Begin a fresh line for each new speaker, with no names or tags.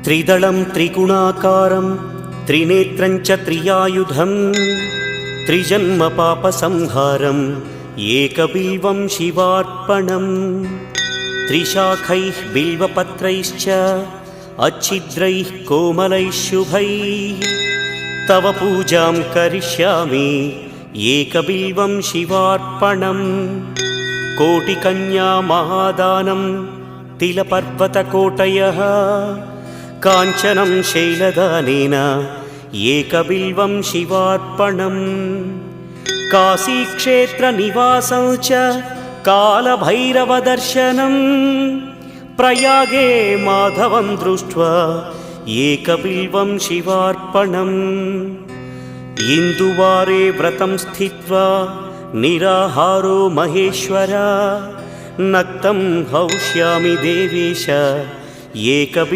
त्रिदलं त्रिगुणाकारं त्रिनेत्रं च त्रियायुधं त्रिजन्म पापसंहारम् एकबिल्वं शिवार्पणम् त्रिशाखैः बिल्वपत्रैश्च अच्छिद्रैः कोमलैः शुभैः तव पूजां करिष्यामि एकबिल्वं शिवार्पणम् कोटिकन्या महादानं तिलपर्वतकोटयः काञ्चनं शैलदानेन एकबिल्वं शिवार्पणम् काशीक्षेत्रनिवासं च कालभैरवदर्शनं प्रयागे माधवं दृष्ट्वा एकबिल्वं शिवार्पणम् इन्दुवारे व्रतं स्थित्वा निराहारो महेश्वर नक्तं हौष्यामि देवेश एकबिल्वं